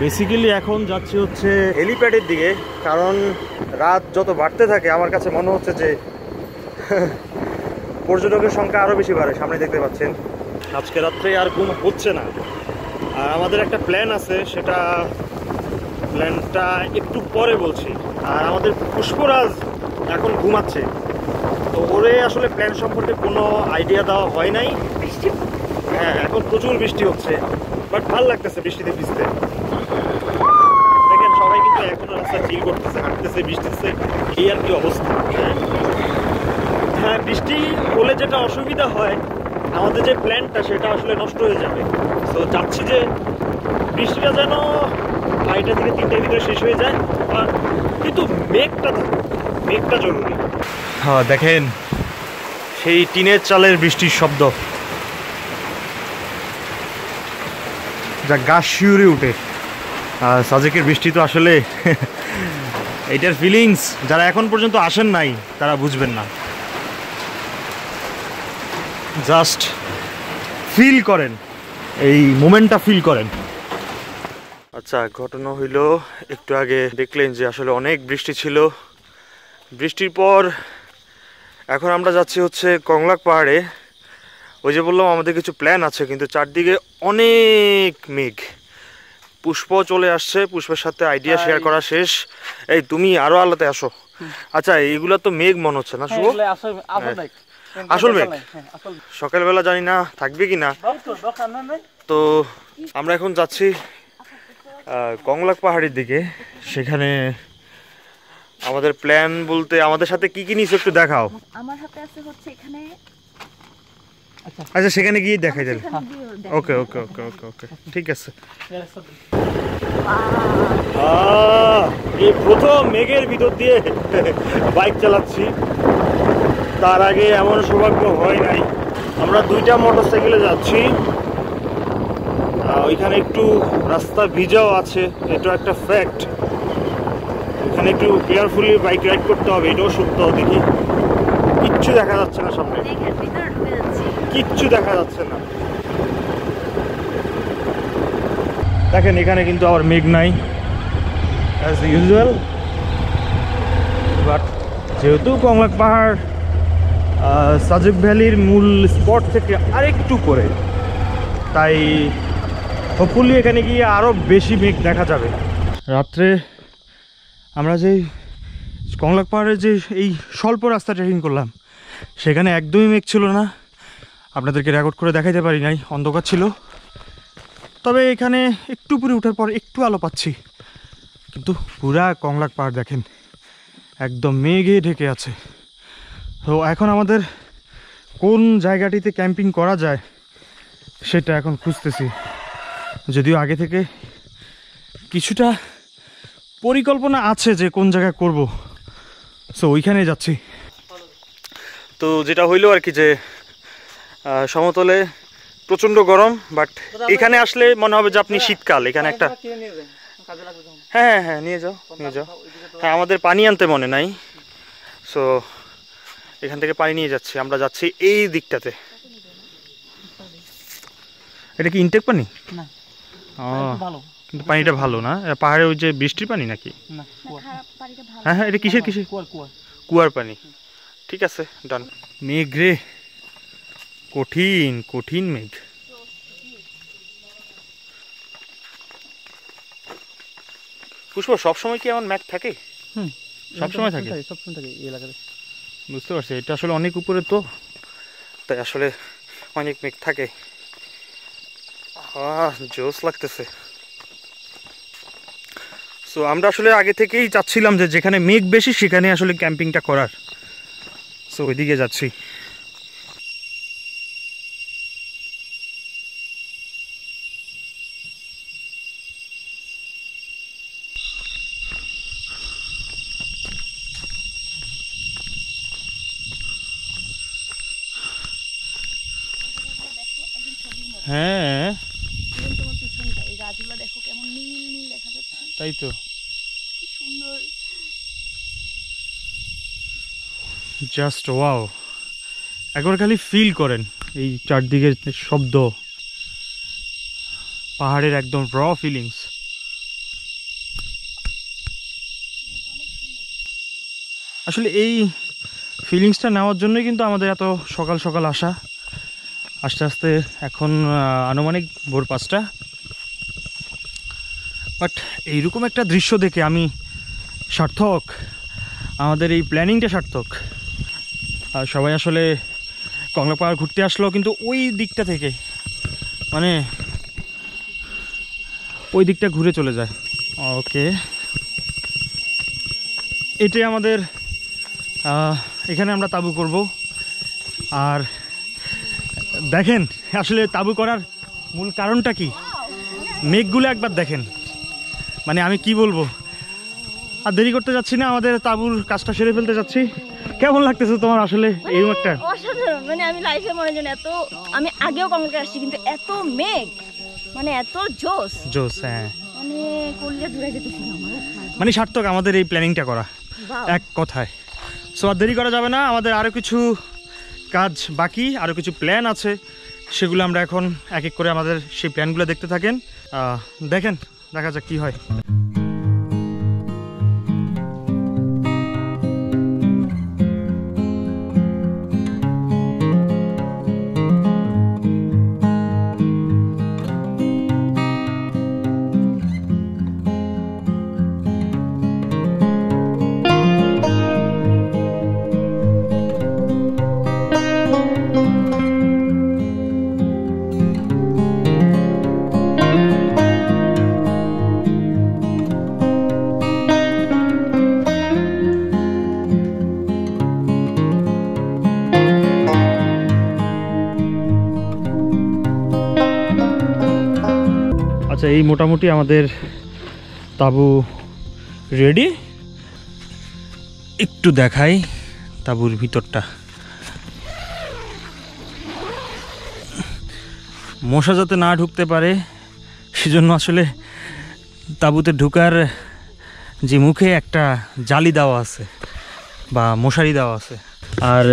Basically এখন যাচ্ছি হচ্ছে হেলিপ্যাডের দিকে, কারণ রাত যত বাড়তে থাকে আমার কাছে মনে হচ্ছে যে পর্যটকের সংখ্যা আরও বেশি বাড়ে। সামনে দেখতে পাচ্ছেন আজকে রাত্রে আর ঘুম হচ্ছে না। আর আমাদের একটা প্ল্যান আছে, সেটা প্ল্যানটা একটু পরে বলছি। আর আমাদের পুষ্পরাজ এখন ঘুমাচ্ছে, তো ওরে আসলে প্ল্যান সম্পর্কে কোনো আইডিয়া দেওয়া হয় নাই। হ্যাঁ, এখন প্রচুর বৃষ্টি হচ্ছে, বাট ভালো লাগতেছে বৃষ্টিতে ভিজতে। দেখেন সবাই কিন্তু এখনো রাস্তায় চিল করতেছে, হাঁটতেছে, বৃষ্টিতে, এই আর কি অবস্থা। হ্যাঁ, বৃষ্টি হলে যেটা অসুবিধা হয়, আমাদের যে প্ল্যানটা সেটা আসলে নষ্ট হয়ে যাবে। তো চাচ্ছি যে বৃষ্টিটা যেন 2টা থেকে 3টার ভিতরে শেষ হয়ে যায়, কিন্তু মেঘটা জরুরি। হ্যাঁ, দেখেন সেই টিনের চালের বৃষ্টির শব্দ, যা গা শিউরে উঠে। আর সাজেকের বৃষ্টি তো আসলে এইটার ফিলিংস যারা এখন পর্যন্ত আসেন নাই তারা বুঝবেন না। জাস্ট ফিল করেন, এই মোমেন্টটা ফিল করেন। আচ্ছা, ঘটনা হইল একটু আগে দেখলেন যে আসলে অনেক বৃষ্টি ছিল। বৃষ্টির পর এখন আমরা যাচ্ছি হচ্ছে কংলাক পাহাড়ে। ওই যে বললাম আমাদের কিছু প্ল্যান আছে, কিন্তু চারদিকে অনেক মেঘ। পুষ্প চলে আসছে, পুষ্পের সাথে আইডিয়া শেয়ার করা শেষ। এই তুমি আরো আলাদা আসো। আচ্ছা, এইগুলা তো মেঘ মনে হচ্ছে না শুভ? আসল মেঘ। সকালবেলা জানি না থাকবে কি না। তো আমরা এখন যাচ্ছি কংলাক পাহাড়ের দিকে। সেখানে আমাদের প্ল্যান বলতে আমাদের সাথে কি কি নিছো একটু দেখাও। আমার হাতে আছে হচ্ছে এখানে। আচ্ছা, সেখানে গিয়ে দেখাই যাবে। ওকে ওকে ওকে ওকে ওকে, ঠিক আছে। এই প্রথম মেঘের ভিতর দিয়ে বাইক চালাচ্ছি, তার আগে এমন সৌভাগ্য হয় নাই। আমরা 2টা মোটরসাইকেলে যাচ্ছি। ওইখানে একটু রাস্তা ভিজাও আছে, এটা একটা ফ্যাক্ট। এখানে একটু কেয়ারফুলি বাইক রাইড করতে হবে, এটাও সত্য। দেখি কিচ্ছু দেখা যাচ্ছে না সামনে, কিচ্ছু দেখা যাচ্ছে না। দেখেন এখানে কিন্তু আবার মেঘ নাই অ্যাজ ইউজুয়াল, বাট যেহেতু কংলাক পাহাড় সাজেক ভ্যালির মূল স্পট থেকে আরেকটু করে, তাই হোপফুলি এখানে গিয়ে আরও বেশি মেঘ দেখা যাবে। রাত্রে আমরা যে কংলাক পাহাড়ের যে এই স্বল্প রাস্তা ট্রেকিং করলাম, সেখানে একদমই মেঘ ছিল না। আপনাদেরকে রেকর্ড করে দেখাইতে পারি নাই, অন্ধকার ছিল। তবে এখানে একটু উপরে ওঠার পর একটু আলো পাচ্ছি, কিন্তু পুরা কংলাক পাহাড় দেখেন একদম মেঘে ঢেকে আছে। তো এখন আমাদের কোন জায়গাটিতে ক্যাম্পিং করা যায় সেটা এখন খুঁজতেছি। যদিও আগে থেকে কিছুটা পরিকল্পনা আছে যে কোন জায়গায় করব, সো ওইখানে যাচ্ছি। তো যেটা হইলো আর কি, যে সমতলে প্রচণ্ড গরম, বাট এখানে আসলে মনে হবে যে আপনি শীতকাল। এখানে একটা হ্যাঁ হ্যাঁ হ্যাঁ, নিয়ে যাও নিয়ে যাও। হ্যাঁ, আমাদের পানি আনতে মনে নাই, সো এখান থেকে পানি নিয়ে যাচ্ছি। আমরা যাচ্ছি এই দিকটাতে। এটা কি ইনটেক পানি? না, কিন্তু পানিটা ভালো না। পাহাড়ে ওই যে বৃষ্টির পানি নাকি? হ্যাঁ হ্যাঁ, এটা কিসের কিসের? কুয়ার পানি। ঠিক আছে, ডান। মেঘ রে, কঠিন কঠিন মেঘ। পুষ্প, সবসময় কি এমন মেঘ থাকে? সবসময় থাকে, সবসময় থাকে এই এলাকাতে। বুঝতে পারছি, এটা আসলে অনেক উপরে তো, তাই আসলে অনেক মেঘ থাকে। জোস লাগতেছে। সো আমরা আসলে আগে থেকেই চাচ্ছিলাম যে যেখানে মেঘ বেশি সেখানে আসলে ক্যাম্পিংটা করার। সো ওইদিকে যাচ্ছি। হ্যাঁ, দেখো কেমন নীল নীল দেখা যাচ্ছে। তাই তো, কি সুন্দর। Just wow. একবার খালি ফিল করেন এই চারদিকের শব্দ, পাহাড়ের একদম র ফিলিংস। আসলে এই ফিলিংসটা নেওয়ার জন্যই কিন্তু আমাদের এত সকাল সকাল আসা। আস্তে আস্তে এখন আনুমানিক ভোর 5টা, বাট এইরকম একটা দৃশ্য দেখে আমি সার্থক, আমাদের এই প্ল্যানিংটা সার্থক। আর সবাই আসলে কংলা পাহাড় ঘুরতে আসলো কিন্তু ওই দিকটা থেকে, মানে ওই দিকটা ঘুরে চলে যায়। ওকে, এটাই আমাদের, এখানে আমরা তাঁবু করব। আর দেখেন আসলে তাঁবু করার মূল কারণটা কি, মেঘগুলো একবার দেখেন, মানে আমি কি বলবো। আর দেরি করতে যাচ্ছি না, আমাদের তাঁবুর কাজটা সেরে ফেলতে যাচ্ছি। কেমন লাগতেছে তোমার আসলে এই একটা? অসাধারণ, মানে আমি লাইফে মনে জানি এত, আমি আগেও কংলাকে আসছি কিন্তু এত মেঘ, মানে এত জোস জোস, হ্যাঁ, মানে কলিজা ধরে যেতেছিল আমার। মানে সার্থক আমাদের এই প্ল্যানিংটা করা Wow. এক কথায়। সো আর দেরি করা যাবে না, আমাদের আরও কিছু কাজ বাকি, আরও কিছু প্ল্যান আছে, সেগুলো আমরা এখন এক এক করে আমাদের সেই প্ল্যানগুলো দেখতে থাকেন। দেখা যাক কি হয়। আচ্ছা, এই মোটামুটি আমাদের তাঁবু রেডি। একটু দেখাই তাঁবুর ভিতরটা। মশা যাতে না ঢুকতে পারে সেজন্য আসলে তাঁবুতে ঢুকার যে মুখে একটা জালি দেওয়া আছে বা মশারি দেওয়া আছে। আর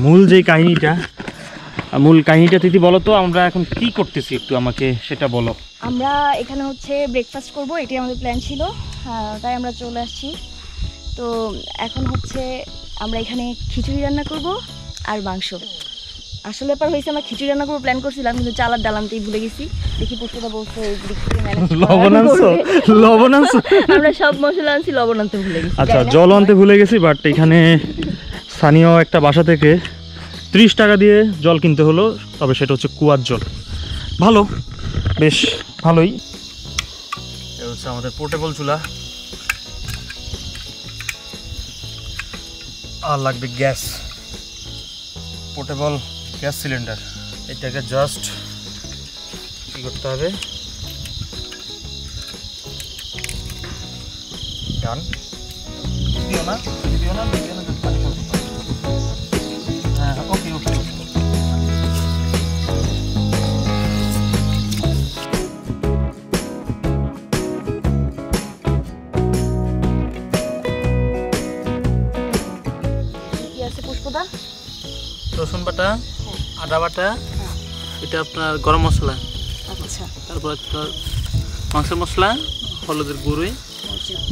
মূল কাহিনীটা তিথি বলো তো, আমরা এখন কি করতেছি একটু আমাকে সেটা বলো। আমরা এখানে হচ্ছে ব্রেকফাস্ট করব, এটাই আমাদের প্ল্যান ছিল, তাই আমরা চলে আসছি। তো এখন হচ্ছে আমরা এখানে খিচুড়ি রান্না করব আর মাংস। আসলে ব্যাপার হয়েছে, আমরা খিচুড়ি রান্না করবো প্ল্যান করছিলাম কিন্তু চালার ডাল আনতেই ভুলে গেছি। দেখি পুষ্পটা বলছে লবণ আনছো? আমরা সব মশলা আনছি, লবণ আনতে ভুলে গেছি। আচ্ছা, জল আনতে ভুলে গেছি, বাট এখানে স্থানীয় একটা বাসা থেকে 30 টাকা দিয়ে জল কিনতে হলো, তবে সেটা হচ্ছে কুয়ার জল। ভালো, বেশ ভালোই। এটা হচ্ছে আমাদের পোর্টেবল চুলা। আর লাগবে গ্যাস, পোর্টেবল গ্যাস সিলিন্ডার। এটাকে জাস্ট কি করতে হবে, ডান। হ্যাঁ, ওকে ওকে। কি আছে পুষ্পদা? রসুন বাটা, আদা বাটা, এটা আপনার গরম মশলা, আচ্ছা, তারপর আপনার মাংসের মশলা, হলুদের গুঁড়ি,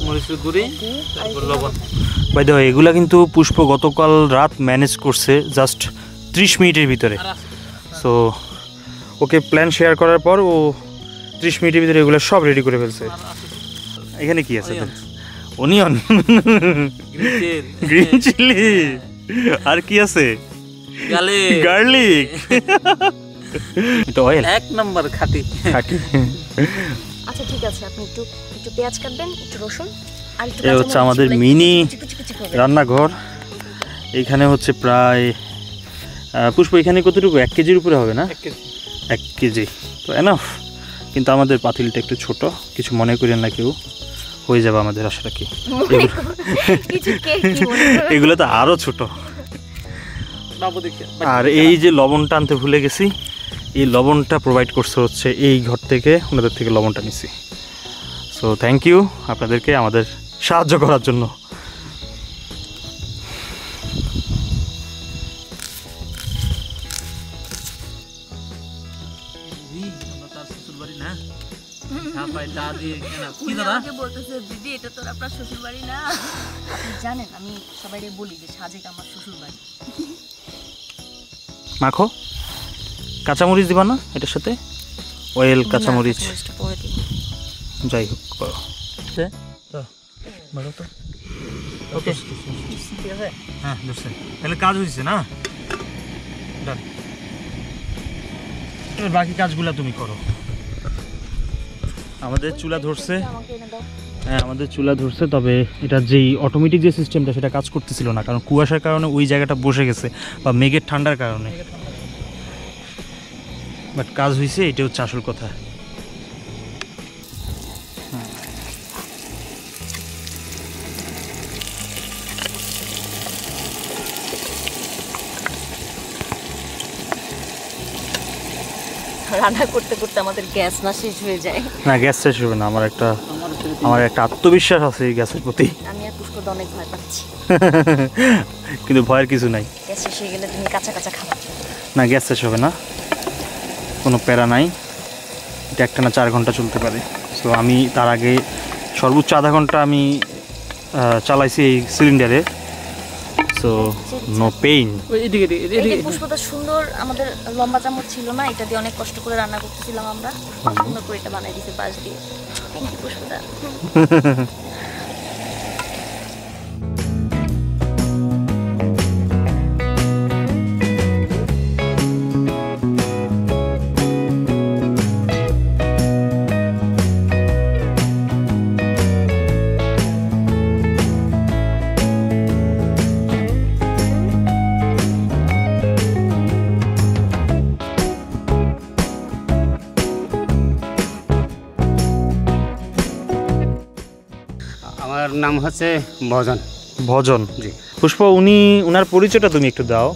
মরিচের গুঁড়ি, তারপর লবণ। বাই দ্য ওয়ে, এগুলা কিন্তু পুষ্প গতকাল রাত ম্যানেজ করছে জাস্ট 30 মিনিটের ভিতরে। সো ওকে প্ল্যান শেয়ার করার পর ও 30 মিনিটের ভিতরে এগুলো সব রেডি করে ফেলছে। এখানে কি আছে? অনিয়ন, গ্রিন চিলি, আর কি আছে? গার্লিক। এটা অয়েল, এক নাম্বার খাঁটি। আচ্ছা ঠিক আছে, আপনি একটু পেঁয়াজ কাটবেন, একটু রসুন আর একটু এই হচ্ছে আমাদের মিনি রান্নাঘর। এইখানে হচ্ছে প্রায় পুষ্প, এখানে কতটুকু? 1 কেজির উপরে হবে না? 1 কেজি তো এনাফ, কিন্তু আমাদের পাতিলটা একটু ছোট, কিছু মনে করেন না কেউ, হয়ে যাবে আমাদের আশা রাখি। এগুলো তো আরো ছোট। আর এই যে লবণটা আনতে ভুলে গেছি, এই লবণটা প্রোভাইড করছে হচ্ছে এই ঘর থেকে, ওনাদের থেকে লবণটা নিছি। সো থ্যাংক ইউ আপনাদেরকে আমাদের সাহায্য করার জন্য। কি দাদা বলতেছে দিদি এটা তো আপনার শ্বশুর বাড়ি না। আপনি জানেন আমি সবাইকে বলি যে সাজেক আমার শ্বশুর বাড়ি। মাখো, কাঁচামরিচ দিবা না এটার সাথে? অয়েল, কাঁচামরিচ, যাই হোক করো। ওকে, হ্যাঁ বুঝছে, তাহলে কাজ হয়েছে না? ডান। এবার বাকি কাজগুলো তুমি করো। আমাদের চুলা ধরছে, হ্যাঁ আমাদের চুলা ধরছে, তবে এটা যেই অটোমেটিক যে সিস্টেমটা সেটা কাজ করতেছিল না, কারণ কুয়াশার কারণে ওই জায়গাটা বসে গেছে বা মেঘের ঠান্ডার কারণে। বাট কাজ হয়েছে, এটা হচ্ছে আসল কথা। রান্না করতে করতে আমাদের গ্যাস না শেষ হয়ে যায়। না, গ্যাস শেষ হবে না। আমার একটা আত্মবিশ্বাস আছে এই গ্যাসের প্রতি। আমি আর পুষ্পদ অনেক ভয় পাচ্ছি। কিন্তু ভয়ের কিছু নাই। গ্যাস শেষ হয়ে গেলে তুমি কাঁচা কাঁচা খাবার। না, গ্যাস শেষ হবে না, কোনো প্যারা নাই। এটা একটানা 4 ঘন্টা চলতে পারে। সো আমি তার আগে সর্বোচ্চ আধা ঘন্টা আমি চালাইছি এই সিলিন্ডারে। So no pain. পুষ্পটা সুন্দর, আমাদের লম্বা চামচ ছিল না, এটা দিয়ে অনেক কষ্ট করে রান্না করতেছিলাম আমরা। সুন্দর করে এটা বানাই দিয়েছে বাঁশ দিয়ে। থ্যাংক ইউ পুষ্পদা। আমার নাম হচ্ছে ভজন। ভজন জি। পুষ্প, উনার পরিচয়টা তুমি একটু দাও,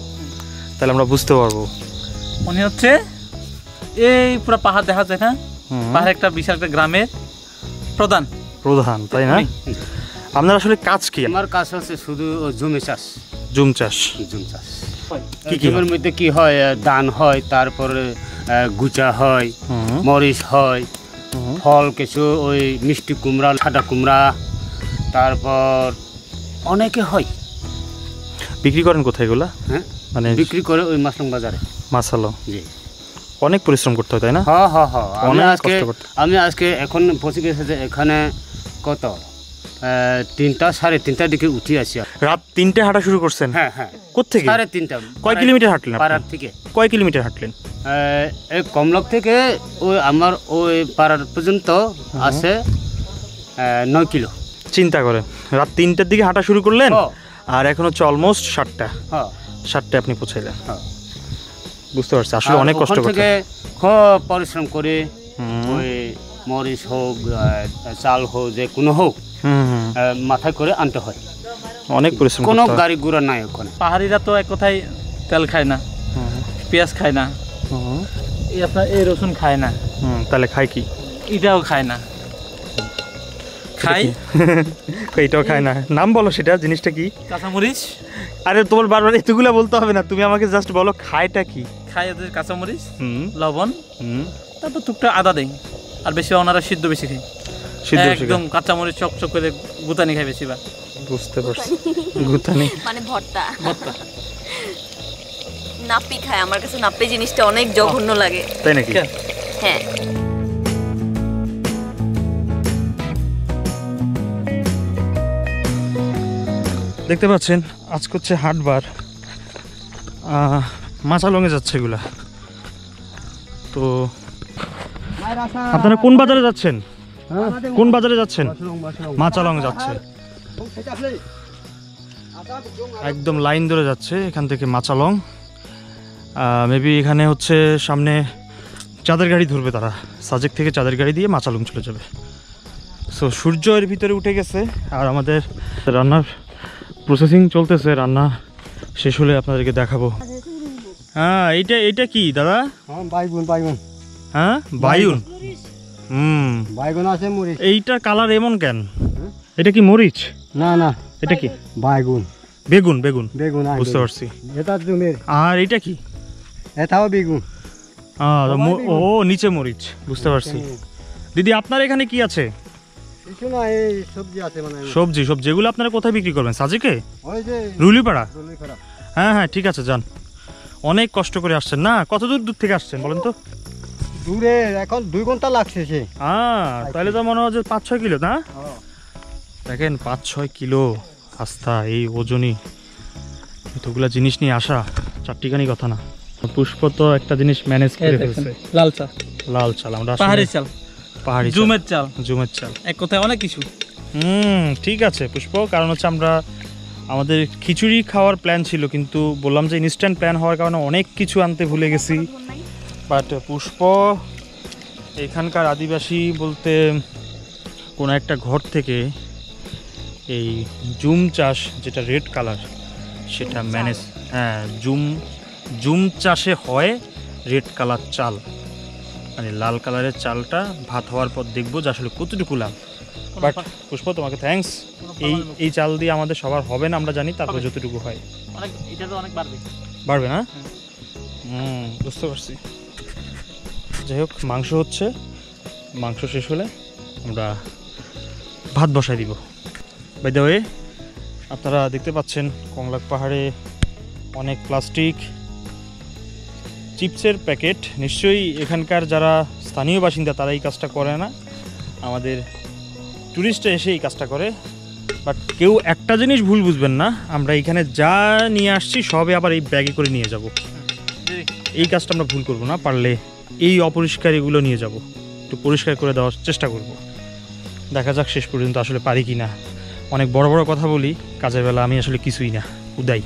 তাহলে আমরা বুঝতে পারবো। উনি হচ্ছে এই পুরো পাহাড় দেখা যায় না, পাহাড় একটা বিশাল একটা গ্রামের প্রধান। তাই না? আপনার আসলে কাজ কি? আমার কাজ হচ্ছে শুধু জমি চাষ। জুম চাষ। জুম চাষ কি জমির মধ্যে কি হয়, ধান হয়, তারপরে গুচা হয়, মরিচ হয়, ফল কিছু ওই মিষ্টি কুমড়া, সাদা কুমড়া, তারপর অনেকে হয়। বিক্রি করেন কোথায় এগুলা? হ্যাঁ, মানে বিক্রি করে ওই মাসলং বাজারে। মাসালো। জি। অনেক পরিশ্রম করতে হয় তাই না? হ্যাঁ হ্যাঁ হ্যাঁ। আমি আজকে এখন পৌঁছে গেছে যে এখানে কত 3টা 3:30 দিকে উঠি আসি। রাত 3টে হাঁটা শুরু করছেন? হ্যাঁ হ্যাঁ। কোত্থেকে? 3:30। কয় কিলোমিটার হাঁটলেন আপনি? পাড়ার থেকে। কয় কিলোমিটার হাঁটলেন? এই কমলক থেকে ওই আমার ওই পাড়ার পর্যন্ত আছে 9 কিলো। চিন্তা করেন, রাত 3টার দিকে হাঁটা শুরু করলেন, হ্যাঁ। আর এখন হচ্ছে অলমোস্ট 7টা। হ্যাঁ 7টায় আপনি পৌঁছাইলেন। হ্যাঁ। বুঝতে পারছি, আসলে অনেক কষ্ট ওখান করতে থেকে হয়। খুব পরিশ্রম করে ওই মরিচ হোক, চাল হোক, যে কোনো হোক, মাথায় করে আনতে হয়। অনেক পরিশ্রম কোনো করতে হয়। গাড়ি ঘোড়া নাই ওখানে। পাহাড়িরা তো এক কথায় তেল খায় না, পেঁয়াজ খায় না, এই আপনার এই রসুন খায় না। তাহলে খায় কি? এটাও খায় না। খাই এইটাও খায় না। নাম বলো সেটা, জিনিসটা কি? কাঁচামরিচ। আরে তোমার বারবার এতগুলা বলতে হবে না, তুমি আমাকে জাস্ট বলো খায়টা কি। খাই ওদের কাঁচামরিচ, হুম লবণ, হুম। তারপর টুকটা আদা দেয়। আর বেশি ওনারা সিদ্ধ বেশি খায়, সিদ্ধ বেশি একদম কাঁচামরিচ চকচক করে গুতানি খায় বেশিরভাগ। বুঝতে পারছি। গুতানি মানে ভর্তা। ভর্তা। নাপ্পি খায়, আমার কাছে নাপ্পি জিনিসটা অনেক জঘন্য লাগে। তাই নাকি? হ্যাঁ। দেখতে পাচ্ছেন আজকে হচ্ছে হাটবার, মাছালংয়ে যাচ্ছে এগুলা। তো আপনারা কোন বাজারে যাচ্ছেন? কোন বাজারে যাচ্ছেন? মাছালং যাচ্ছে, একদম লাইন ধরে যাচ্ছে এখান থেকে মাছালং। মেবি এখানে হচ্ছে সামনে চাঁদের গাড়ি ধরবে তারা, সাজেক থেকে চাঁদের গাড়ি দিয়ে মাছালং চলে যাবে। সো সূর্য এর ভিতরে উঠে গেছে, আর আমাদের রান্নার প্রসেসিং চলতেছে। রান্না শেষ হলে আপনাদেরকে দেখাবো। হ্যাঁ, এইটা কি দাদা? বাইগুন। বাইগুন। হ্যাঁ, বাইগুন। বাইগুন আছে, মরিচ। এইটার কালার এমন কেন? এটা কি মরিচ? না না, এটা কি? বাইগুন। বেগুন। বেগুন, বেগুন। বুঝতে পারছি। এটা জমির। আর এটা কি? এটাও বেগুন। ও নিচে মরিচ, বুঝতে পারছি। দিদি আপনার এখানে কি আছে? কিছু না, এই সবজি আছে মানে সবজি যেগুলো আপনারা কোথায় বিক্রি করবেন? সাজিকে? ওই যে রুলিপাড়া? রুলিপাড়া। হ্যাঁ হ্যাঁ ঠিক আছে, যান। অনেক কষ্ট করে আসছেন না? কত দূর থেকে আসছেন বলেন তো? দূরে, এখন 2 ঘন্টা লাগছে সে। তাহলে তো মনে হয় 5-6 কিলো না? দেখেন 5-6 কিলো আস্থা, এই ওজনই এতগুলা জিনিস নিয়ে আসা চারটিখানি কথা না। পুষ্প তো একটা জিনিস ম্যানেজ করে ফেলছে। লাল চাল, লাল চাল, আমরা পাহাড়ি চাল, পাহাড়ি জুমের চাল, জুমের চাল, এক কথায় অনেক কিছু। ঠিক আছে পুষ্প, কারণ হচ্ছে আমরা আমাদের খিচুড়ি খাওয়ার প্ল্যান ছিল, কিন্তু বললাম যে ইনস্ট্যান্ট প্ল্যান হওয়ার কারণে অনেক কিছু আনতে ভুলে গেছি। বাট পুষ্প এখানকার আদিবাসী বলতে কোনো একটা ঘর থেকে এই জুম চাষ, যেটা রেড কালার, সেটা ম্যানেজ, হ্যাঁ জুম চাষে হয় রেড কালার চাল, মানে লাল কালারের চালটা ভাত হওয়ার পর দেখবো যে আসলে কতটুকু লাভ। বাট পুষ্প তোমাকে থ্যাঙ্কস, এই চাল দিয়ে আমাদের সবার হবে না আমরা জানি, তারপর যতটুকু হয় এটা তো অনেক বাড়বে না। বুঝতে পারছি। যাই হোক, মাংস হচ্ছে, মাংস শেষ হলে আমরা ভাত বসাই দিব। বাই দ্য ওয়ে, আপনারা দেখতে পাচ্ছেন কংলাক পাহাড়ে অনেক প্লাস্টিক চিপসের প্যাকেট। নিশ্চয়ই এখানকার যারা স্থানীয় বাসিন্দা তারা এই কাজটা করে না, আমাদের ট্যুরিস্টরা এসে এই কাজটা করে। বাট কেউ একটা জিনিস ভুল বুঝবেন না, আমরা এখানে যা নিয়ে আসছি সবে আবার এই ব্যাগে করে নিয়ে যাব। এই কাজটা আমরা ভুল করব না, পারলে এই অপরিষ্কার এগুলো নিয়ে যাব, একটু পরিষ্কার করে দেওয়ার চেষ্টা করব। দেখা যাক শেষ পর্যন্ত আসলে পারি কি না। অনেক বড় বড় কথা বলি, কাজের বেলা আমি আসলে কিছুই না, উদাই।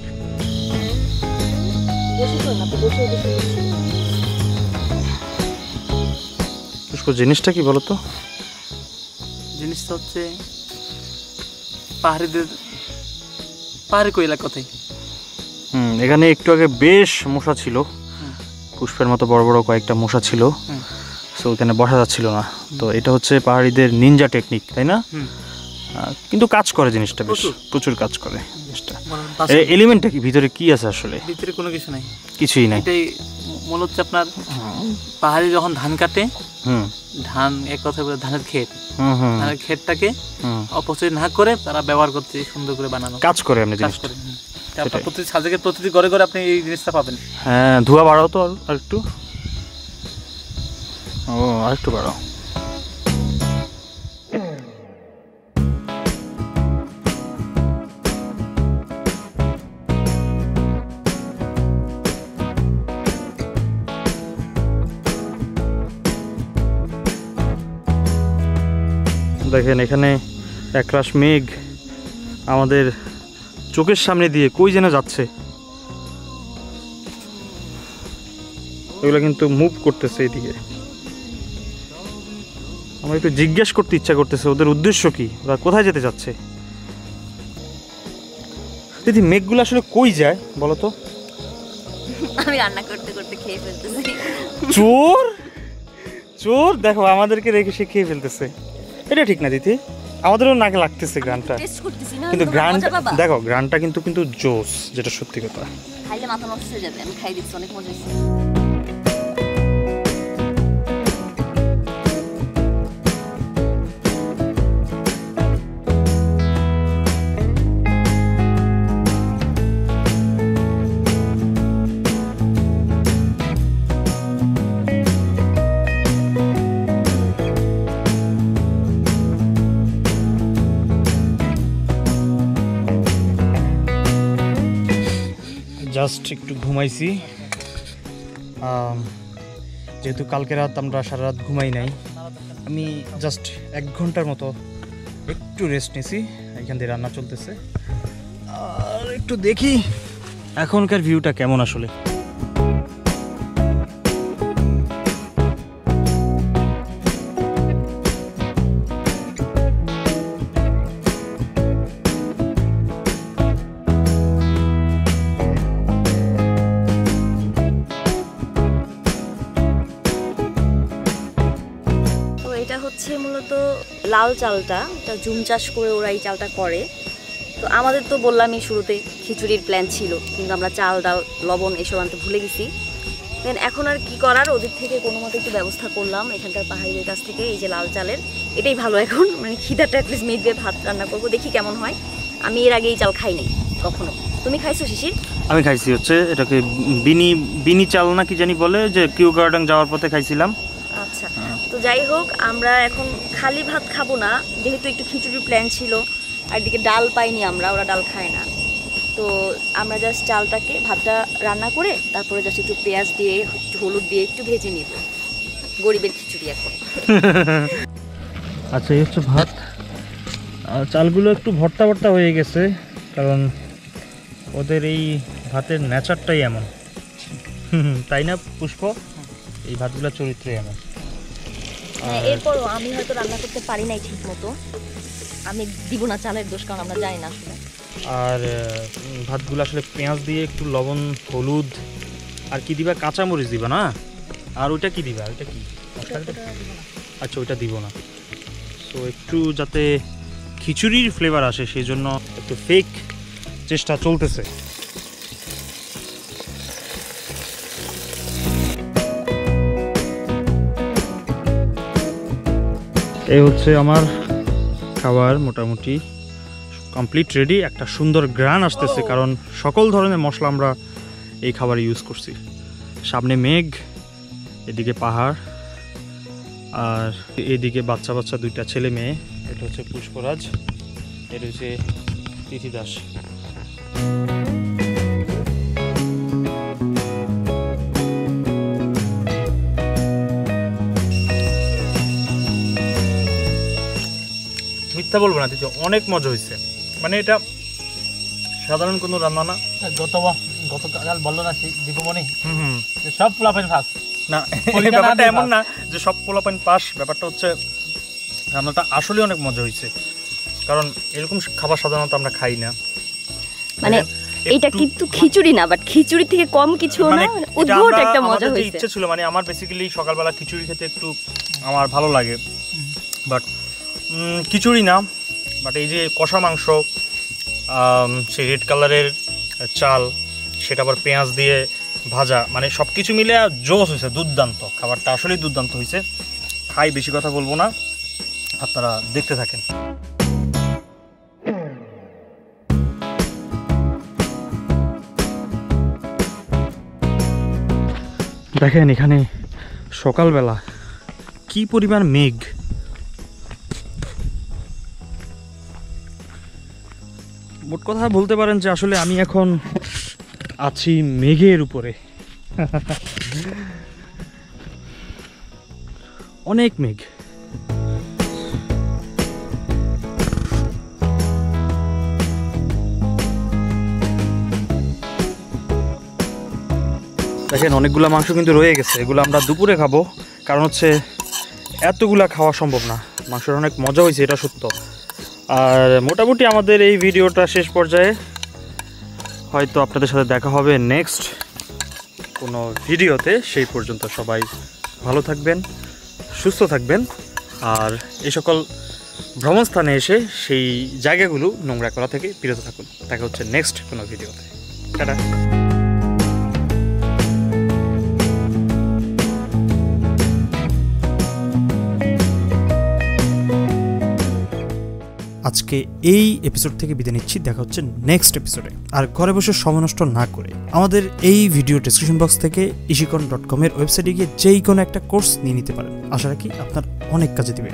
পুষ্প, জিনিসটা কি বলো তো? জিনিসটা হচ্ছে পাহাড়িদের পাহাড়ি কয়লা কথাই। এখানে একটু আগে বেশ মশা ছিল, পুষ্পের মতো বড় বড় কয়েকটা মশা ছিল, সো ওখানে বসা যাচ্ছিল না। তো এটা হচ্ছে পাহাড়িদের নিনজা টেকনিক, তাই না? কিন্তু কাজ করে জিনিসটা, বেশ প্রচুর কাজ করে জিনিসটা। এলিমেন্টটা কি, ভিতরে কি আছে আসলে? ভিতরে কোনো কিছু নাই, কিছুই নাই। এটাই মূলত হচ্ছে আপনার পাহাড়ি যখন ধান কাটে, ধান এক কথা বলে ধানের ক্ষেত, ধানের ক্ষেতটাকে অপচয় না করে তারা ব্যবহার করতে সুন্দর করে বানানো কাজ করে। আপনি কাজ করে আপনার প্রতি সাজেকের প্রতিটি ঘরে ঘরে আপনি এই জিনিসটা পাবেন। হ্যাঁ, ধোঁয়া বাড়াও তো আর একটু, আর একটু বাড়াও। দেখেন এখানে একরাশ মেঘ আমাদের চোখের সামনে দিয়ে কই যেন যাচ্ছে, এগুলো কিন্তু মুভ করতেছে এদিকে। আমার একটু জিজ্ঞেস করতে ইচ্ছা করতেছে ওদের উদ্দেশ্য কি, ওরা কোথায় যেতে যাচ্ছে। দিদি, মেঘগুলো আসলে কই যায় বলো তো? আমি রান্না করতে করতে খেয়ে ফেলতেছি। চোর চোর, দেখো আমাদেরকে রেখে সে খেয়ে ফেলতেছে। এটা ঠিক না দিদি, আমাদেরও নাকে লাগতেছে গ্রানটা, কিন্তু গ্রানটা দেখো, গ্রানটা কিন্তু জোস, যেটা সত্যি কথা। খাইলে মাথা নষ্ট হয়ে যাবে, আমি খাই দিচ্ছি, অনেক মজা হয়েছে। জাস্ট একটু ঘুমাইছি, যেহেতু কালকে রাত আমরা সারা রাত ঘুমাই নাই, আমি জাস্ট 1 ঘন্টার মতো একটু রেস্ট নিয়েছি। এখান দিয়ে রান্না চলতেছে, আর একটু দেখি এখনকার ভিউটা কেমন আসলে। হচ্ছে মূলত লাল চালটা, এটা জুম চাষ করে ওরা এই চালটা করে। তো আমাদের তো বললামই শুরুতে খিচুড়ির প্ল্যান ছিল, কিন্তু আমরা চাল ডাল লবণ এসব আনতে ভুলে গেছি। দেন এখন আর কি করার, ওদের থেকে কোনো মতো একটু ব্যবস্থা করলাম এখানকার পাহাড়িদের কাছ থেকে। এই যে লাল চালের, এটাই ভালো এখন, মানে খিদাটা অ্যাটলিস্ট মিটবে, ভাত রান্না করবো, দেখি কেমন হয়। আমি এর আগে এই চাল খাই নাই কখনো। তুমি খাইছো শিশির? আমি খাইছি হচ্ছে এটাকে বিনি চাল না কি জানি বলে, যে কিউ গার্ডেন যাওয়ার পথে খাইছিলাম। আচ্ছা, তো যাই হোক, আমরা এখন খালি ভাত খাবো না, যেহেতু একটু খিচুড়ির প্ল্যান ছিল, আর এদিকে ডাল পাইনি আমরা, ওরা ডাল খায় না। তো আমরা জাস্ট চালটাকে, ভাতটা রান্না করে তারপরে জাস্ট একটু পেঁয়াজ দিয়ে একটু হলুদ দিয়ে একটু ভেজে নিব। গরিবের খিচুড়ি এখন। আচ্ছা, এই হচ্ছে ভাত। চালগুলো একটু ভর্তা ভর্তা হয়ে গেছে, কারণ ওদের এই ভাতের নেচারটাই এমন, তাই না পুষ্প? এই ভাতগুলোর চরিত্রই এমন। এরপরও আমি হয়তো রান্না করতে পারি নাই ঠিক মতো, আমি দিব না চালের দোষ, কারণ আমরা জানি না আসলে। আর ভাতগুলো আসলে পেঁয়াজ দিয়ে একটু লবণ, হলুদ, আর কি দিবা, কাঁচামরিচ দিবা না? আর ওইটা কি দিবা, ওইটা কি? আচ্ছা, ওইটা দিব না। তো একটু যাতে খিচুড়ির ফ্লেভার আসে সেই জন্য একটু ফেক চেষ্টা চলতেছে। এই হচ্ছে আমার খাবার, মোটামুটি কমপ্লিট রেডি। একটা সুন্দর গ্রান আসতেছে, কারণ সকল ধরনের মশলা আমরা এই খাবারে ইউজ করছি। সামনে মেঘ, এদিকে পাহাড়, আর এদিকে বাচ্চা বাচ্চা দুইটা ছেলে মেয়ে। এটা হচ্ছে পুষ্পরাজ, এটা হচ্ছে তিথি দাস। মিথ্যা বলবো না দিদি, অনেক মজা হয়েছে। মানে এটা সাধারণ কোনো রান্না না। গতকাল বললো না সেই দীপমণি হুম, যে সব পোলাপাইন ফার্স্ট না, ব্যাপারটা এমন না যে সব পোলাপাইন পাস। ব্যাপারটা হচ্ছে রান্নাটা আসলে অনেক মজা হয়েছে, কারণ এরকম খাবার সাধারণত আমরা খাই না। মানে এটা কিন্তু খিচুড়ি না, বাট খিচুড়ি থেকে কম কিছু না, উদ্ভট একটা মজা হয়েছে। ইচ্ছে ছিল, মানে আমার বেসিক্যালি সকালবেলা খিচুড়ি খেতে একটু আমার ভালো লাগে, বাট খিচুড়ি না, বাট এই যে কষা মাংস, সেই রেড কালারের চাল, সেটা আবার পেঁয়াজ দিয়ে ভাজা, মানে সব কিছু মিলে জোস হয়েছে, দুর্দান্ত। খাবারটা আসলেই দুর্দান্ত হয়েছে। খাই, বেশি কথা বলবো না, আপনারা দেখতে থাকেন। দেখেন এখানে সকালবেলা কি পরিমাণ মেঘ। মোট কথা বলতে পারেন যে আসলে আমি এখন আছি মেঘের উপরে। অনেক মেঘ। দেখেন অনেকগুলো মাংস কিন্তু রয়ে গেছে, এগুলো আমরা দুপুরে খাবো, কারণ হচ্ছে এতগুলা খাওয়া সম্ভব না। মাংসটা অনেক মজা হয়েছে, এটা সত্য। আর মোটামুটি আমাদের এই ভিডিওটা শেষ পর্যায়ে, হয়তো আপনাদের সাথে দেখা হবে নেক্সট কোনো ভিডিওতে। সেই পর্যন্ত সবাই ভালো থাকবেন, সুস্থ থাকবেন, আর এই সকল ভ্রমণস্থানে এসে সেই জায়গাগুলো নোংরা করা থেকে বিরত থাকুন। দেখা হচ্ছে নেক্সট কোনো ভিডিওতে। টাটা। আজকে এই এপিসোড থেকে বিদায় নিচ্ছি, দেখা হচ্ছে নেক্সট এপিসোডে। আর ঘরে বসে সময় নষ্ট না করে আমাদের এই ভিডিও ডেসক্রিপশন বক্স থেকে ishikon.com এর ওয়েবসাইটে গিয়ে যেই কোনো একটা কোর্স নিয়ে নিতে পারেন। আশা রাখি আপনার অনেক কাজে দিবে।